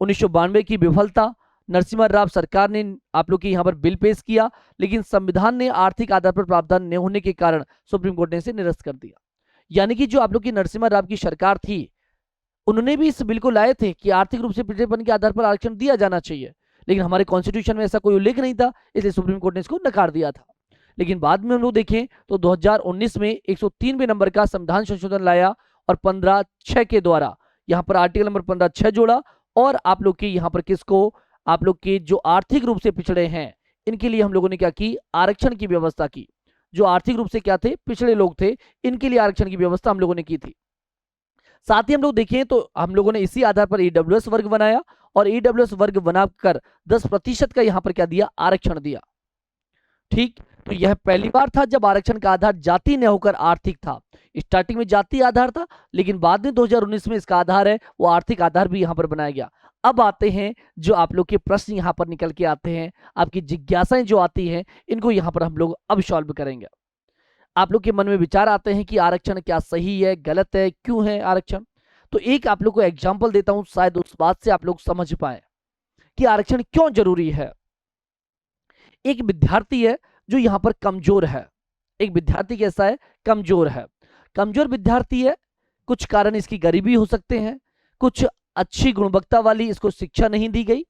Speaker 1: 1992 की विफलता, नरसिम्हा राव सरकार ने आप लोग के यहाँ पर बिल पेश किया, लेकिन संविधान ने आर्थिक आधार पर प्रावधान न होने के कारण सुप्रीम कोर्ट ने इसे निरस्त कर दिया। यानी कि जो आप लोग की नरसिम्हा राव की सरकार थी उन्होंने भी इस बिल को लाए थे कि आर्थिक रूप से पिछड़ेपन के आधार पर आरक्षण दिया जाना चाहिए, लेकिन हमारे कॉन्स्टिट्यूशन में ऐसा कोई उल्लेख नहीं था, इसलिए सुप्रीम कोर्ट ने इसको नकार दिया था। लेकिन बाद में हम लोग देखें तो 2019 में 103वें नंबर का संविधान संशोधन लाया और 15(6) के द्वारा यहाँ पर आर्टिकल नंबर 15(6) जोड़ा। और आप लोग के यहाँ पर किसको? आप लोग के जो आर्थिक रूप से पिछड़े हैं इनके लिए हम लोगों ने क्या की? आरक्षण की व्यवस्था की। जो आर्थिक रूप से क्या थे? पिछड़े लोग थे, इनके लिए आरक्षण की व्यवस्था हम लोगों ने की थी। साथ ही हम लोग देखें तो हम लोगों ने इसी आधार पर ईडब्ल्यूएस वर्ग बनाया और ईडब्ल्यूएस वर्ग बनाकर 10% का यहाँ पर क्या दिया? आरक्षण दिया। ठीक, तो यह पहली बार था जब आरक्षण का आधार जाति न होकर आर्थिक था। स्टार्टिंग में जाति आधार था, लेकिन बाद में 2019 में इसका आधार है वो आर्थिक आधार भी यहां पर बनाया गया। अब आते हैं जो आप लोग के प्रश्न यहां पर निकल के आते हैं, आपकी जिज्ञासाएं जो आती हैं इनको यहां पर हम लोग अब सॉल्व करेंगे। आप लोग के मन में विचार आते हैं कि आरक्षण क्या सही है, गलत है, क्यों है आरक्षण? तो एक आप लोग को एग्जाम्पल देता हूं, शायद उस बात से आप लोग समझ पाए कि आरक्षण क्यों जरूरी है। एक विद्यार्थी है जो यहाँ पर कमजोर है। एक विद्यार्थी कैसा है? कमजोर है। कमजोर विद्यार्थी है, कुछ कारण इसकी गरीबी हो सकते हैं, कुछ अच्छी गुणवत्ता वाली इसको शिक्षा नहीं दी गई।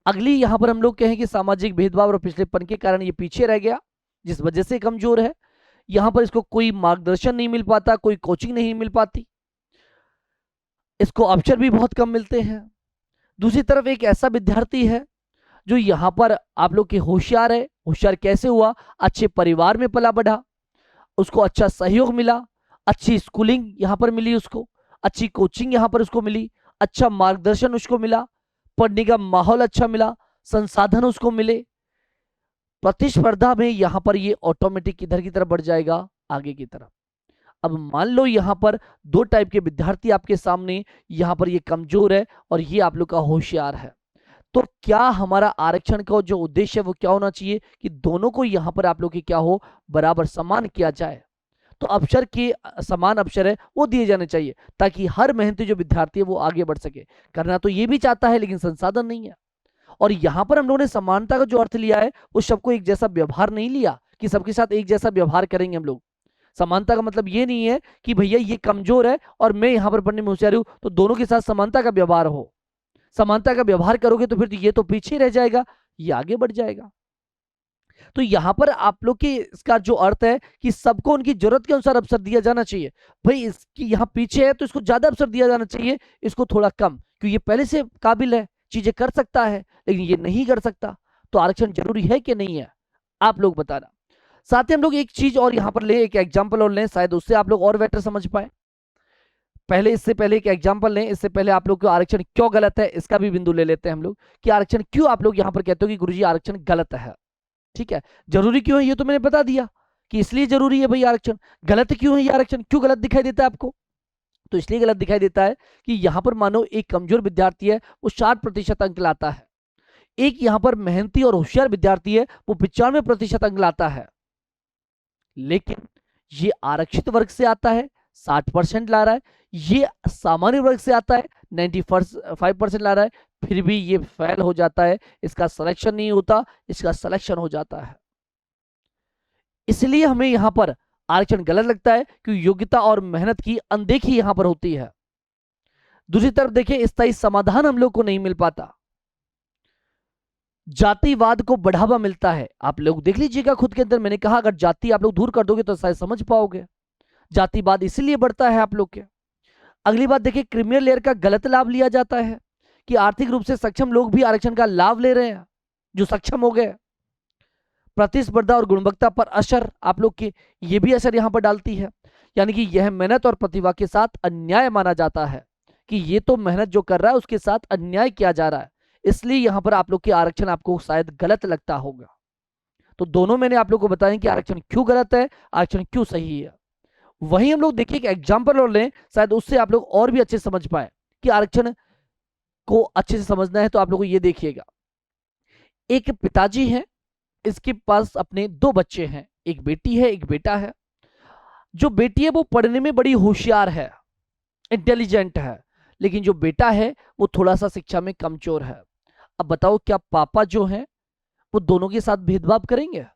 Speaker 1: अगली यहाँ पर हम लोग कहें कि सामाजिक भेदभाव और पिछड़ेपन के कारण ये पीछे रह गया, जिस वजह से कमजोर है। यहाँ पर इसको कोई मार्गदर्शन नहीं मिल पाता, कोई कोचिंग नहीं मिल पाती, इसको अवसर भी बहुत कम मिलते हैं। दूसरी तरफ एक ऐसा विद्यार्थी है जो यहाँ पर आप लोग के होशियार है। होशियार कैसे हुआ? अच्छे परिवार में पला बढ़ा, उसको अच्छा सहयोग मिला, अच्छी स्कूलिंग यहाँ पर मिली उसको, अच्छी कोचिंग यहाँ पर उसको मिली, अच्छा मार्गदर्शन उसको मिला, पढ़ने का माहौल अच्छा मिला, संसाधन उसको मिले। प्रतिस्पर्धा में यहाँ पर ये ऑटोमेटिक किधर की तरफ बढ़ जाएगा? आगे की तरफ। अब मान लो यहाँ पर दो टाइप के विद्यार्थी आपके सामने, यहाँ पर ये कमजोर है और ये आप लोग का होशियार है। तो क्या हमारा आरक्षण का जो उद्देश्य है वो क्या होना चाहिए कि दोनों को यहाँ पर आप लोग की क्या हो? बराबर सम्मान किया जाए। तो अवसर के समान अवसर है वो दिए जाने चाहिए, ताकि हर मेहनती जो विद्यार्थी है वो आगे बढ़ सके। करना तो ये भी चाहता है लेकिन संसाधन नहीं है। और यहाँ पर हम लोगों ने समानता का जो अर्थ लिया है वो सबको एक जैसा व्यवहार नहीं लिया कि सबके साथ एक जैसा व्यवहार करेंगे हम लोग। समानता का मतलब ये नहीं है कि भैया ये कमजोर है और मैं यहाँ पर पढ़ने में होशियार हूं तो दोनों के साथ समानता का व्यवहार हो। समानता का व्यवहार करोगे तो फिर ये तो पीछे रह जाएगा, ये आगे बढ़ जाएगा। तो यहां पर आप लोग के इसका जो अर्थ है कि सबको उनकी जरूरत के अनुसार अवसर दिया जाना चाहिए। भाई इसकी यहाँ पीछे है तो इसको ज्यादा अवसर दिया जाना चाहिए, इसको थोड़ा कम, क्योंकि ये पहले से काबिल है, चीजें कर सकता है, लेकिन ये नहीं कर सकता। तो आरक्षण जरूरी है कि नहीं है? आप लोग बताना। साथ ही हम लोग एक चीज और यहाँ पर ले, एक एग्जाम्पल और लें, शायद उससे आप लोग और बेटर समझ पाए। पहले इससे पहले एक एग्जांपल लें, इससे पहले आप लोग को आरक्षण क्यों गलत है इसका भी बिंदु ले लेते हैं हम लोग कि आरक्षण क्यों आप लोग यहां पर कहते हो कि गुरुजी आरक्षण गलत है। ठीक है, जरूरी क्यों है ये तो मैंने बता दिया कि इसलिए जरूरी है भाई आरक्षण। गलत क्यों है ये आरक्षण, क्यों गलत दिखाई देता है आपको? तो इसलिए गलत दिखाई देता है कि यहां पर मानो एक कमजोर विद्यार्थी है वो 60% अंक लाता है, एक यहां पर मेहनती और होशियार विद्यार्थी है वो 95% अंक लाता है, लेकिन ये आरक्षित वर्ग से आता है 60% ला रहा है, ये सामान्य वर्ग से आता है 95% ला रहा है, फिर भी ये फेल हो जाता है, इसका सिलेक्शन नहीं होता, इसका सिलेक्शन हो जाता है। इसलिए हमें यहां पर आरक्षण गलत लगता है क्योंकि योग्यता और मेहनत की अनदेखी यहां पर होती है। दूसरी तरफ देखिए, स्थायी समाधान हम लोग को नहीं मिल पाता। जातिवाद को बढ़ावा मिलता है। आप लोग देख लीजिएगा खुद के अंदर, मैंने कहा अगर जाति आप लोग दूर कर दोगे तो शायद समझ पाओगे। जातिवाद इसीलिए बढ़ता है आप लोग के। अगली बात देखिए, क्रीमियर लेयर का गलत लाभ लिया जाता है कि आर्थिक रूप से सक्षम लोग भी आरक्षण का लाभ ले रहे हैं, जो सक्षम हो गए। प्रतिस्पर्धा और गुणवत्ता पर असर आप लोग के, ये भी असर यहां पर डालती है। यानी कि यह मेहनत और प्रतिभा के साथ अन्याय माना जाता है कि ये तो मेहनत जो कर रहा है उसके साथ अन्याय किया जा रहा है, इसलिए यहां पर आप लोग के आरक्षण आपको शायद गलत लगता होगा। तो दोनों मैंने आप लोग को बताया कि आरक्षण क्यों गलत है, आरक्षण क्यों सही है। वहीं हम लोग देखिए एक एग्जाम्पल और लें, शायद उससे आप लोग और भी अच्छे समझ पाए कि आरक्षण को अच्छे से समझना है। तो आप लोग को ये देखिएगा, एक पिताजी हैं, इसके पास अपने दो बच्चे हैं, एक बेटी है एक बेटा है। जो बेटी है वो पढ़ने में बड़ी होशियार है, इंटेलिजेंट है, लेकिन जो बेटा है वो थोड़ा सा शिक्षा में कमजोर है। अब बताओ क्या पापा जो हैं वो दोनों के साथ भेदभाव करेंगे?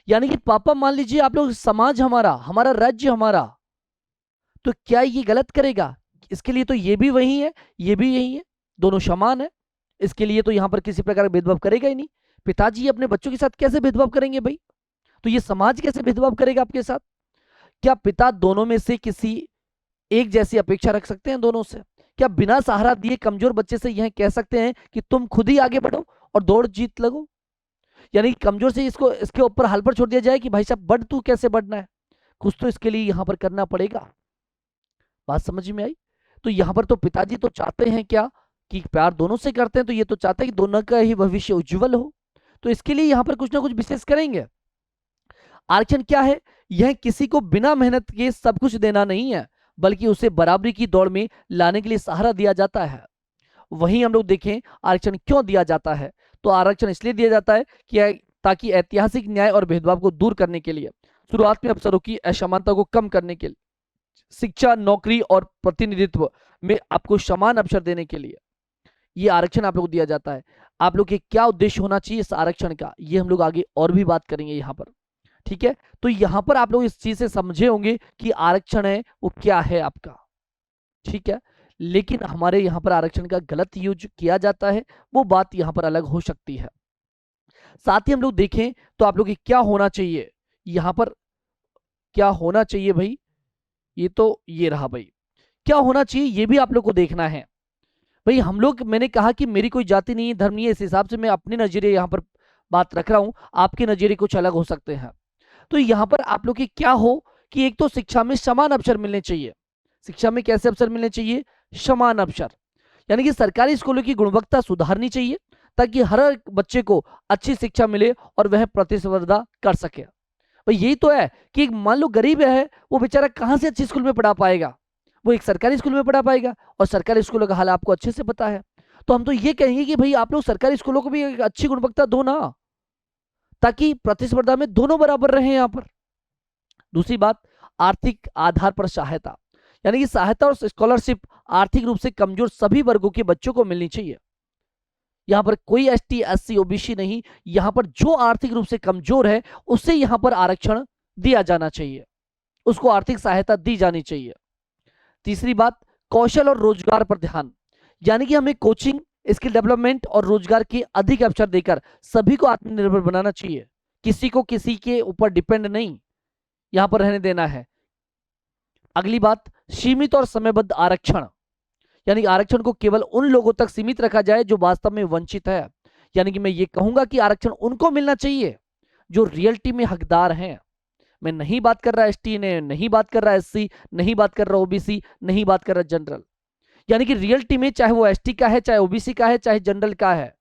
Speaker 1: यानी कि पापा, मान लीजिए आप लोग, समाज हमारा, हमारा राज्य हमारा, तो क्या ये गलत करेगा? इसके लिए तो ये भी वही है, ये भी यही है, दोनों समान है, इसके लिए तो यहां पर किसी प्रकार का भेदभाव करेगा ही नहीं। पिताजी अपने बच्चों के साथ कैसे भेदभाव करेंगे भाई? तो ये समाज कैसे भेदभाव करेगा आपके साथ? क्या पिता दोनों में से किसी एक जैसी अपेक्षा रख सकते हैं दोनों से? क्या बिना सहारा दिए कमजोर बच्चे से यह कह सकते हैं कि तुम खुद ही आगे बढ़ो और दौड़ जीत लगो? यानी कमजोर से इसको इसके ऊपर हल पर छोड़ दिया जाए कि भाई साहब बढ़, तू कैसे बढ़ना है, कुछ तो इसके लिए यहां पर करना पड़ेगा। बात समझ में आई? तो यहां पर तो पिताजी तो चाहते हैं क्या कि प्यार दोनों से करते हैं, तो ये तो चाहते हैं कि दोनों का ही भविष्य उज्जवल हो, तो इसके लिए यहां पर कुछ ना कुछ विशेष करेंगे। आरक्षण क्या है? यह किसी को बिना मेहनत के सब कुछ देना नहीं है, बल्कि उसे बराबरी की दौड़ में लाने के लिए सहारा दिया जाता है। वहीं हम लोग देखें आरक्षण क्यों दिया जाता है, तो आरक्षण इसलिए दिया जाता है कि ताकि ऐतिहासिक न्याय और भेदभाव को दूर करने के लिए, शुरुआत में अवसरों की असमानता को कम करने के लिए, शिक्षा, नौकरी और प्रतिनिधित्व में आपको समान अवसर देने के लिए ये आरक्षण आप लोग को दिया जाता है। आप लोग के क्या उद्देश्य होना चाहिए इस आरक्षण का, ये हम लोग आगे और भी बात करेंगे यहाँ पर। ठीक है, तो यहां पर आप लोग इस चीज से समझे होंगे कि आरक्षण है वो क्या है आपका। ठीक है, लेकिन हमारे यहां पर आरक्षण का गलत यूज किया जाता है, वो बात यहां पर अलग हो सकती है। साथ ही हम लोग देखें तो आप लोग की क्या होना चाहिए, यहां पर क्या होना चाहिए भाई, ये तो ये रहा भाई, क्या होना चाहिए ये भी आप लोग को देखना है। भाई हम लोग, मैंने कहा कि मेरी कोई जाति नहीं है, धर्म नहीं है, इस हिसाब से मैं अपने नजरिए यहां पर बात रख रहा हूं, आपके नजरिए कुछ अलग हो सकते हैं। तो यहां पर आप लोग की क्या हो कि एक तो शिक्षा में समान अवसर मिलने चाहिए। शिक्षा में कैसे अवसर मिलने चाहिए? समान अवसर, यानी कि सरकारी स्कूलों की गुणवत्ता सुधारनी चाहिए ताकि हर एक बच्चे को अच्छी शिक्षा मिले और वह प्रतिस्पर्धा कर सके। भाई यही तो है कि मान लो गरीब है, वो बेचारा कहां से अच्छी स्कूल में पढ़ा पाएगा? वो एक सरकारी स्कूल में पढ़ा पाएगा, और सरकारी स्कूलों का हाल आपको अच्छे से पता है। तो हम तो ये कहेंगे कि भाई आप लोग सरकारी स्कूलों को भी एक अच्छी गुणवत्ता दो ना, ताकि प्रतिस्पर्धा में दोनों बराबर रहे यहां पर। दूसरी बात, आर्थिक आधार पर सहायता, यानी कि सहायता और स्कॉलरशिप आर्थिक रूप से कमजोर सभी वर्गों के बच्चों को मिलनी चाहिए। यहां पर कोई एसटी, एससी, ओबीसी नहीं, यहां पर जो आर्थिक रूप से कमजोर है उसे यहां पर आरक्षण दिया जाना चाहिए, उसको आर्थिक सहायता दी जानी चाहिए। तीसरी बात, कौशल और रोजगार पर ध्यान, यानी कि हमें कोचिंग, स्किल डेवलपमेंट और रोजगार के अधिक अवसर देकर सभी को आत्मनिर्भर बनाना चाहिए, किसी को किसी के ऊपर डिपेंड नहीं यहां पर रहने देना है। अगली बात, सीमित और समयबद्ध आरक्षण, यानी आरक्षण को केवल उन लोगों तक सीमित रखा जाए जो वास्तव में वंचित है। यानी कि मैं ये कहूंगा कि आरक्षण उनको मिलना चाहिए जो रियलिटी में हकदार हैं। मैं नहीं बात कर रहा एसटी ने, नहीं बात कर रहा एससी, नहीं बात कर रहा ओबीसी, नहीं बात कर रहा जनरल। यानी कि रियलिटी में चाहे वो एसटी का है, चाहे ओबीसी का है, चाहे जनरल का है,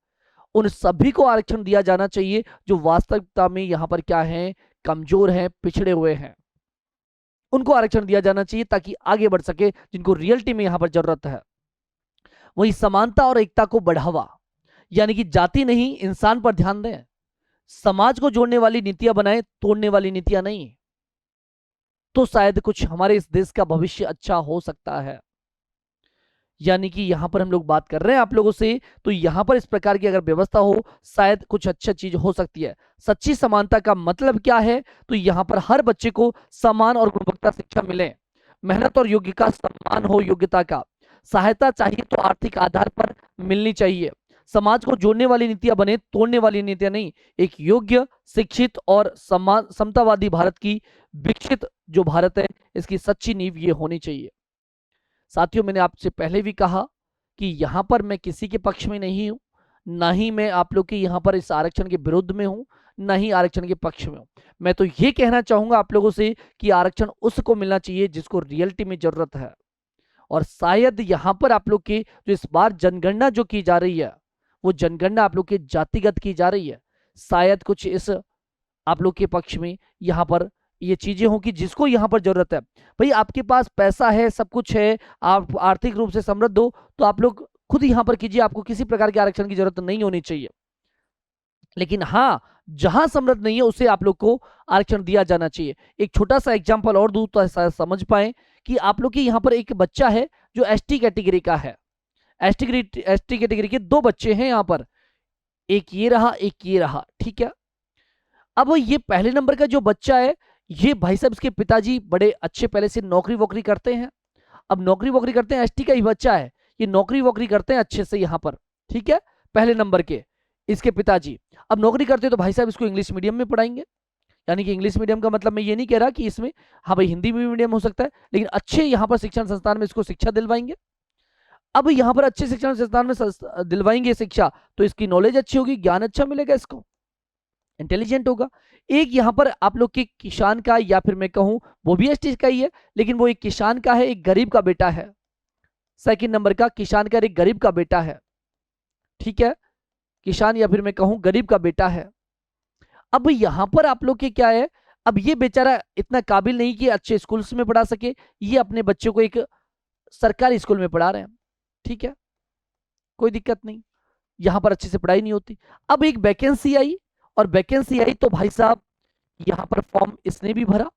Speaker 1: उन सभी को आरक्षण दिया जाना चाहिए जो वास्तविकता में यहां पर क्या है, कमजोर हैं, पिछड़े हुए हैं। उनको आरक्षण दिया जाना चाहिए ताकि आगे बढ़ सके, जिनको रियलिटी में यहां पर जरूरत है। वही समानता और एकता को बढ़ावा, यानी कि जाति नहीं, इंसान पर ध्यान दें, समाज को जोड़ने वाली नीतियां बनाएं, तोड़ने वाली नीतियां नहीं, तो शायद कुछ हमारे इस देश का भविष्य अच्छा हो सकता है। यानी कि यहाँ पर हम लोग बात कर रहे हैं आप लोगों से, तो यहाँ पर इस प्रकार की अगर व्यवस्था हो शायद कुछ अच्छा चीज हो सकती है। सच्ची समानता का मतलब क्या है? तो यहाँ पर हर बच्चे को समान और गुणवत्ता शिक्षा मिले, मेहनत और योग्य का सम्मान हो, योग्यता का सहायता चाहिए तो आर्थिक आधार पर मिलनी चाहिए। समाज को जोड़ने वाली नीतियां बने, तोड़ने वाली नीतियां नहीं। एक योग्य, शिक्षित और समान समतावादी भारत की विकसित जो भारत है, इसकी सच्ची नींव ये होनी चाहिए। साथियों, मैंने आपसे पहले भी कहा कि यहां पर मैं किसी के पक्ष में नहीं हूं, ना ही मैं आप लोग के यहां पर इस आरक्षण के विरुद्ध में हूं, ना ही आरक्षण के पक्ष में हूं। मैं तो ये कहना चाहूंगा आप लोगों से कि आरक्षण उसको मिलना चाहिए जिसको रियलिटी में जरूरत है। और शायद यहां पर आप लोग की जो इस बार जनगणना जो की जा रही है, वो जनगणना आप लोग के जातिगत की जा रही है, शायद कुछ इस आप लोग के पक्ष में यहां पर ये चीजें हों कि जिसको यहां पर जरूरत है। भाई आपके पास पैसा है, सब कुछ है, आप आर्थिक रूप से समृद्ध हो, तो आप लोग खुद यहां पर कीजिए, आपको किसी प्रकार के आरक्षण की जरूरत नहीं होनी चाहिए। लेकिन हाँ, जहां समृद्ध नहीं है उसे आप लोग को आरक्षण दिया जाना चाहिए। एक छोटा सा एग्जांपल और दूं तो शायद समझ पाए कि आप लोग के यहाँ पर एक बच्चा है जो एसटी कैटेगरी का है। एसटी कैटेगरी के दो बच्चे हैं यहाँ पर, एक ये रहा, एक ये रहा, ठीक है। अब ये पहले नंबर का जो बच्चा है, ये भाई साहब इसके पिताजी बड़े अच्छे पहले से नौकरी वोकरी करते हैं। अब नौकरी वोकरी करते हैं, एसटी का ही बच्चा है, ये नौकरी वोकरी करते हैं अच्छे से यहाँ पर, ठीक है। पहले नंबर के इसके पिताजी अब नौकरी करते हैं, तो भाई साहब इसको इंग्लिश मीडियम में पढ़ाएंगे। यानी कि इंग्लिश मीडियम का मतलब मैं ये नहीं कह रहा कि इसमें, हाँ भाई हिंदी मीडियम हो सकता है, लेकिन अच्छे यहाँ पर शिक्षण संस्थान में इसको शिक्षा दिलवाएंगे। अब यहाँ पर अच्छे शिक्षण संस्थान में दिलवाएंगे शिक्षा, तो इसकी नॉलेज अच्छी होगी, ज्ञान अच्छा मिलेगा, इसको इंटेलिजेंट होगा। एक यहाँ पर आप लोग के किसान का, या फिर मैं कहूं वो भी एसटी का ही है, लेकिन वो एक किसान का है, एक गरीब का बेटा है। सेकंड नंबर का किसान का, एक गरीब का बेटा है, ठीक है। किसान या फिर मैं कहूं गरीब का बेटा है। अब यहां पर आप लोग के क्या है, अब ये बेचारा इतना काबिल नहीं कि अच्छे स्कूल्स में पढ़ा सके, ये अपने बच्चों को एक सरकारी स्कूल में पढ़ा रहे हैं, ठीक है, कोई दिक्कत नहीं, यहां पर अच्छे से पढ़ाई नहीं होती। अब एक वैकेंसी आई, और वैकेंसी आई तो भाई साहब यहां पर फॉर्म इसने भी भरा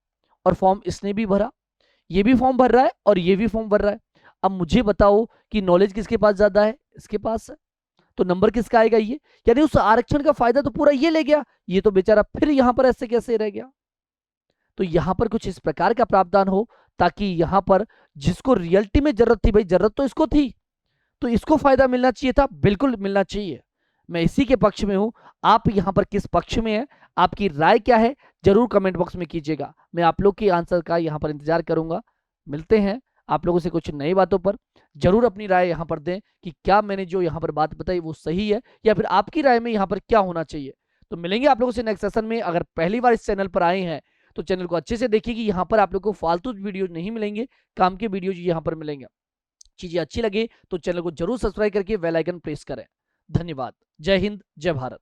Speaker 1: और फॉर्म इसने भी भरा, ये भी फॉर्म भर रहा है और ये भी फॉर्म भर रहा है। अब मुझे बताओ कि नॉलेज किसके पास ज्यादा है? इसके पास है, तो नंबर किसका आएगा? ये। यानी उस आरक्षण का फायदा तो पूरा ये ले गया, ये तो बेचारा फिर यहां पर ऐसे कैसे रह गया। तो यहां पर कुछ इस प्रकार का प्रावधान हो ताकि यहां पर जिसको रियलिटी में जरूरत थी, भाई जरूरत तो इसको थी, तो इसको फायदा मिलना चाहिए था, बिल्कुल मिलना चाहिए। मैं इसी के पक्ष में हूं। आप यहां पर किस पक्ष में है, आपकी राय क्या है, जरूर कमेंट बॉक्स में कीजिएगा। मैं आप लोग के आंसर का यहां पर इंतजार करूंगा। मिलते हैं आप लोगों से कुछ नई बातों पर। जरूर अपनी राय यहां पर दें कि क्या मैंने जो यहां पर बात बताई वो सही है, या फिर आपकी राय में यहां पर क्या होना चाहिए। तो मिलेंगे आप लोगों से नेक्स्ट सेशन में। अगर पहली बार इस चैनल पर आए हैं तो चैनल को अच्छे से देखिए कि यहाँ पर आप लोग को फालतू वीडियो नहीं मिलेंगे, काम के वीडियो यहाँ पर मिलेंगे। चीजें अच्छी लगे तो चैनल को जरूर सब्सक्राइब करके बेल आइकन प्रेस करें। धन्यवाद। जय हिंद, जय भारत।